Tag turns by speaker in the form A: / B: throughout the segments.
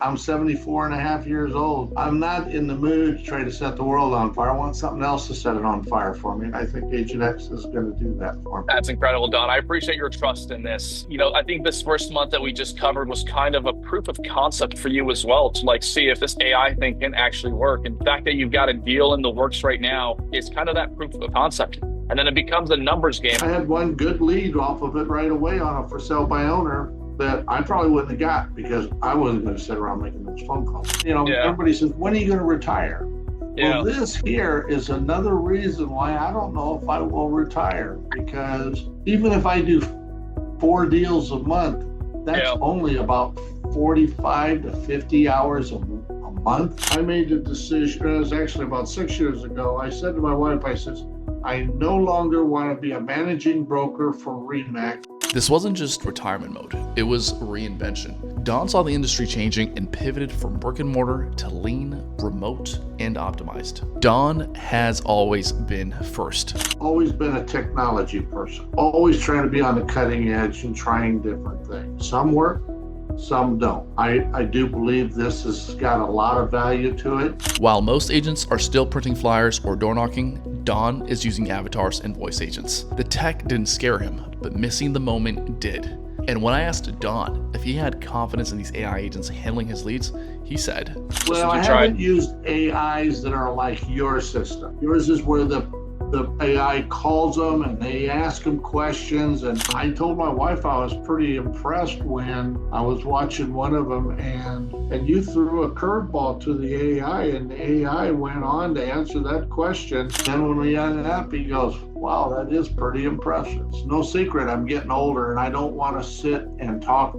A: I'm 74 and a half years old. I'm not in the mood to try to set the world on fire. I want something else to set it on fire for me. I think Agent X is going to do that for me.
B: That's incredible, Don. I appreciate your trust in this. I think this first month that we just covered was kind of a proof of concept for you as well to see if this AI thing can actually work. And the fact that you've got a deal in the works right now is kind of that proof of concept. And then it becomes a numbers game.
A: I had one good lead off of it right away on a for sale by owner that I probably wouldn't have got because I wasn't going to sit around making those phone calls. Everybody says, when are you going to retire?
B: Yeah.
A: Well, this here is another reason why I don't know if I will retire, because even if I do 4 deals a month, that's only about 45 to 50 hours a month. I made the decision, it was actually about 6 years ago. I said to my wife, I said, I no longer want to be a managing broker for RE/MAX.
C: This wasn't just retirement mode, it was reinvention. Don saw the industry changing and pivoted from brick and mortar to lean, remote, and optimized. Don has always been first.
A: Always been a technology person. Always trying to be on the cutting edge and trying different things. Some work, some don't. I do believe this has got a lot of value to it.
C: While most agents are still printing flyers or door knocking, Don is using avatars and voice agents. The tech didn't scare him, but missing the moment did. And when I asked Don if he had confidence in these AI agents handling his leads, he said,
A: well, I haven't used AIs that are like your system. Yours is where the AI calls them and they ask them questions. And I told my wife I was pretty impressed when I was watching one of them and you threw a curveball to the AI and the AI went on to answer that question. Then when we hung up, he goes, wow, that is pretty impressive. It's no secret I'm getting older and I don't want to sit and talk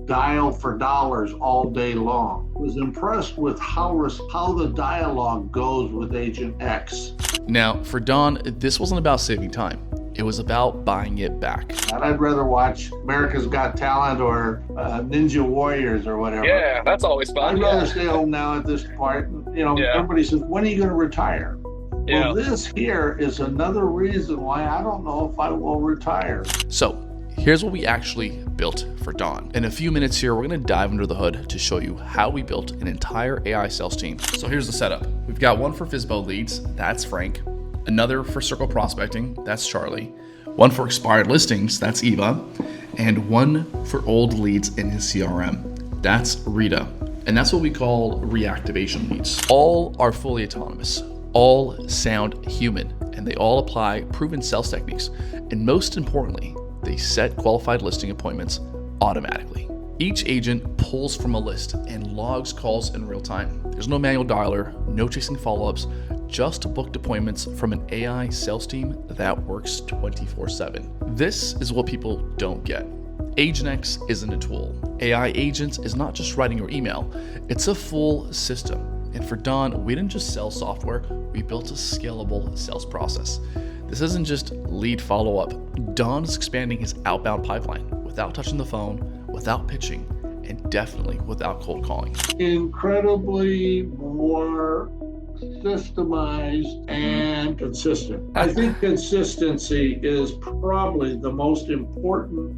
A: dial for dollars all day long. I was impressed with how the dialogue goes with Agent X.
C: Now, for Don, this wasn't about saving time. It was about buying it back.
A: I'd rather watch America's Got Talent or Ninja Warriors or whatever.
B: Yeah, that's always fun.
A: I'd rather stay home now at this part. Everybody says, when are you going to retire?
B: Yeah.
A: Well, this here is another reason why I don't know if I will retire.
C: So, here's what we actually built for Don. In a few minutes here, we're going to dive under the hood to show you how we built an entire AI sales team. So here's the setup. We've got one for FSBO leads, that's Frank. Another for circle prospecting, that's Charlie. One for expired listings, that's Eva. And one for old leads in his CRM, that's Rita. And that's what we call reactivation leads. All are fully autonomous. All sound human, and they all apply proven sales techniques. And most importantly, they set qualified listing appointments automatically. Each agent pulls from a list and logs calls in real time. There's no manual dialer, no chasing follow-ups, just booked appointments from an AI sales team that works 24/7. This is what people don't get. Agent X isn't a tool. AI Agents is not just writing your email, it's a full system. And for Don, we didn't just sell software, we built a scalable sales process. This isn't just lead follow-up. Don is expanding his outbound pipeline without touching the phone, without pitching, and definitely without cold calling.
A: Incredibly more systemized and consistent. I think consistency is probably the most important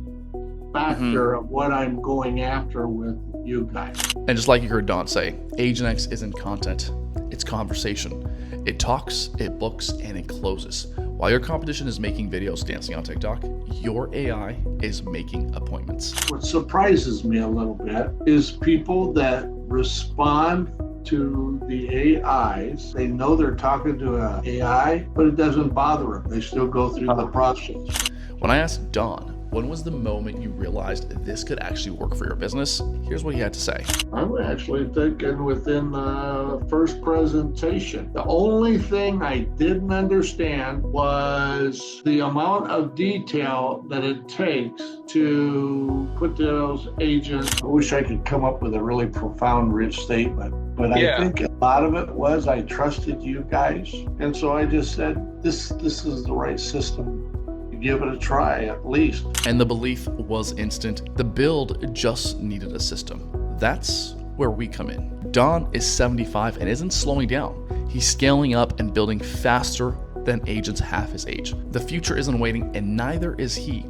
A: factor of what I'm going after with you guys.
C: And just like you heard Don say, Agent X isn't content, it's conversation. It talks, it books, and it closes. While your competition is making videos dancing on TikTok, your AI is making appointments.
A: What surprises me a little bit is people that respond to the AIs. They know they're talking to an AI, but it doesn't bother them. They still go through the process.
C: When I asked Don, when was the moment you realized this could actually work for your business? Here's what he had to say.
A: I'm actually thinking within the first presentation. The only thing I didn't understand was the amount of detail that it takes to put those agents. I wish I could come up with a really profound, rich statement, but I think a lot of it was I trusted you guys. And so I just said, this is the right system. Give it a try at least.
C: And the belief was instant. The build just needed a system. That's where we come in. Don is 75 and isn't slowing down. He's scaling up and building faster than agents half his age. The future isn't waiting, and neither is he.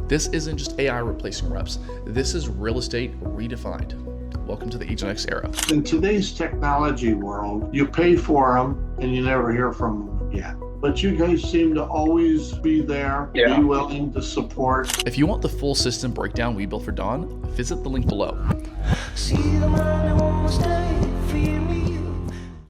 C: This isn't just AI replacing reps. This is real estate redefined. welcome to the AssignX era.
A: In today's technology world, you pay for them and you never hear from them again. But you guys seem to always be there, be willing to support.
C: If you want the full system breakdown we built for Don, visit the link below.
D: See the man who won't stay for me.